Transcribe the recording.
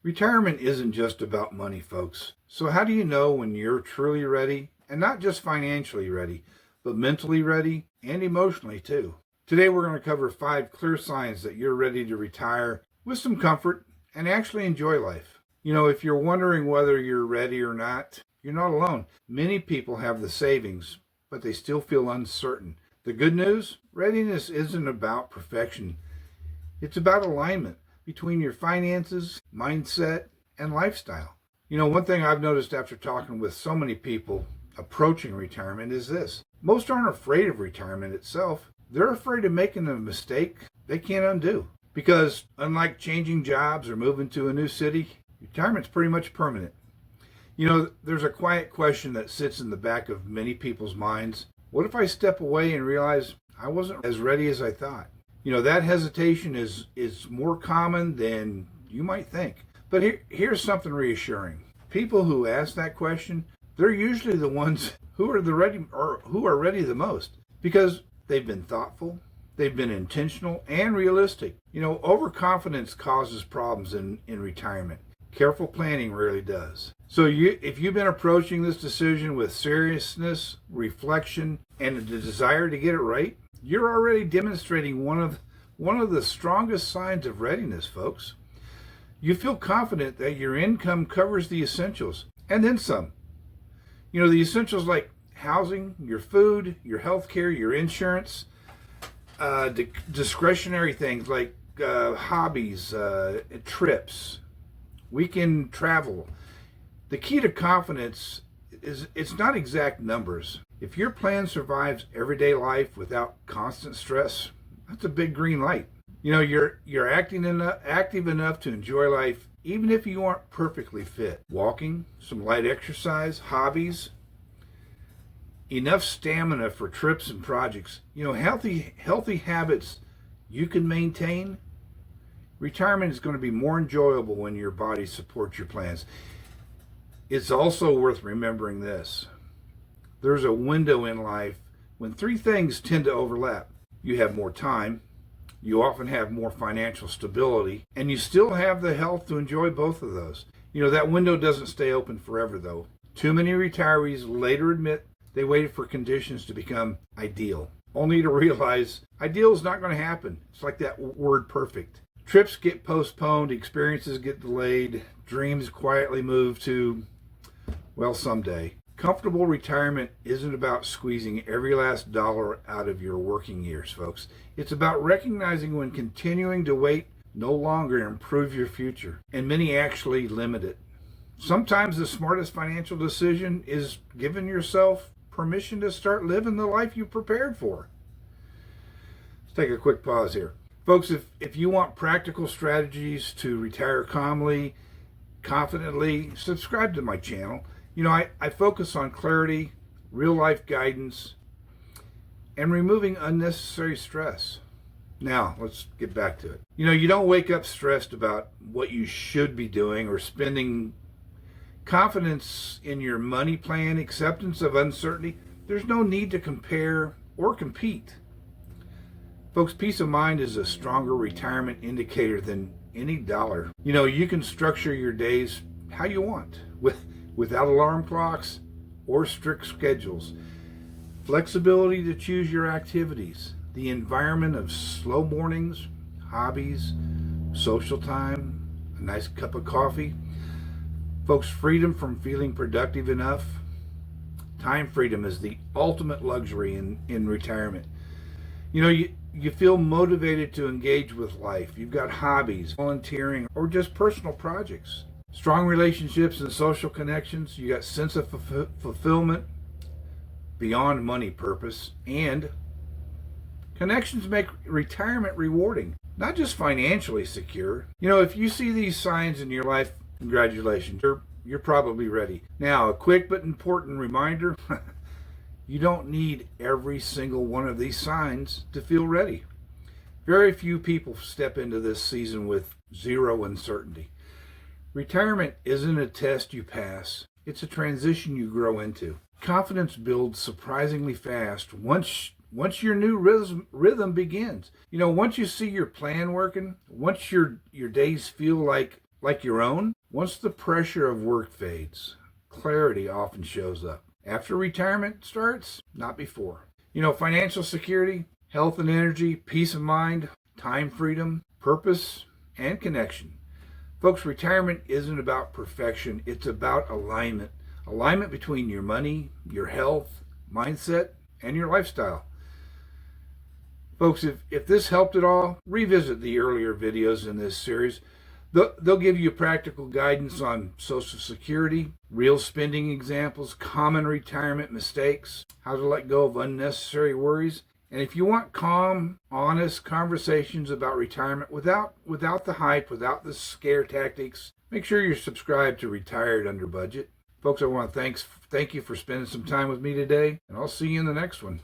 Retirement isn't just about money, folks. So how do you know when you're truly ready? And not just financially ready, but mentally ready and emotionally too. Today we're going to cover 5 clear signs that you're ready to retire with some comfort and actually enjoy life. If you're wondering whether you're ready or not, you're not alone. Many people have the savings, but they still feel uncertain. The good news, readiness isn't about perfection. It's about alignment between your finances, mindset, and lifestyle. One thing I've noticed after talking with so many people approaching retirement is this. Most aren't afraid of retirement itself. They're afraid of making a mistake they can't undo. Because unlike changing jobs or moving to a new city, retirement's pretty much permanent. There's a quiet question that sits in the back of many people's minds. What if I step away and realize I wasn't as ready as I thought? That hesitation is more common than you might think. But here's something reassuring. People who ask that question, they're usually the ones who are ready the most because they've been thoughtful, they've been intentional and realistic. Overconfidence causes problems in retirement. Careful planning rarely does. So if you've been approaching this decision with seriousness, reflection, and the desire to get it right, you're already demonstrating one of the strongest signs of readiness, folks. You feel confident that your income covers the essentials and then some. The essentials like housing, your food, your health care, your insurance, discretionary things like hobbies, trips, weekend travel. The key to confidence is it's not exact numbers. If your plan survives everyday life without constant stress, that's a big green light. You're active enough to enjoy life even if you aren't perfectly fit. Walking, some light exercise, hobbies, enough stamina for trips and projects. Healthy habits you can maintain. Retirement is going to be more enjoyable when your body supports your plans. It's also worth remembering this. There's a window in life when 3 things tend to overlap. You have more time, you often have more financial stability, and you still have the health to enjoy both of those. That window doesn't stay open forever though. Too many retirees later admit they waited for conditions to become ideal, only to realize ideal is not going to happen. It's like that word perfect. Trips get postponed, experiences get delayed, dreams quietly move to, well, someday. Comfortable retirement isn't about squeezing every last dollar out of your working years, folks. It's about recognizing when continuing to wait no longer improve your future, and many actually limit it. Sometimes the smartest financial decision is giving yourself permission to start living the life you prepared for. Let's take a quick pause here. Folks, if you want practical strategies to retire calmly, confidently, subscribe to my channel. I focus on clarity, real life guidance, and removing unnecessary stress. Now, let's get back to it. You don't wake up stressed about what you should be doing or spending. Confidence in your money plan, acceptance of uncertainty. There's no need to compare or compete. Folks, peace of mind is a stronger retirement indicator than any dollar. You can structure your days how you want, without alarm clocks or strict schedules. Flexibility to choose your activities, the environment of slow mornings, hobbies, social time, a nice cup of coffee. Folks, freedom from feeling productive enough. Time freedom is the ultimate luxury in retirement. You feel motivated to engage with life. You've got hobbies, volunteering, or just personal projects. Strong relationships and social connections. You got sense of fulfillment beyond money purpose. And connections make retirement rewarding, not just financially secure. If you see these signs in your life, congratulations, you're probably ready. Now, a quick but important reminder, you don't need every single one of these signs to feel ready. Very few people step into this season with zero uncertainty. Retirement isn't a test you pass, it's a transition you grow into. Confidence builds surprisingly fast once your new rhythm begins. Once you see your plan working, once your days feel like like your own, once the pressure of work fades, clarity often shows up. After retirement starts, not before. Financial security, health and energy, peace of mind, time freedom, purpose, and connection. Folks, retirement isn't about perfection, it's about alignment. Alignment between your money, your health, mindset, and your lifestyle. Folks, if this helped at all, revisit the earlier videos in this series. They'll give you practical guidance on Social Security, real spending examples, common retirement mistakes, how to let go of unnecessary worries. And if you want calm, honest conversations about retirement without the hype, without the scare tactics, make sure you're subscribed to Retired Under Budget. Folks, I want to thank you for spending some time with me today, and I'll see you in the next one.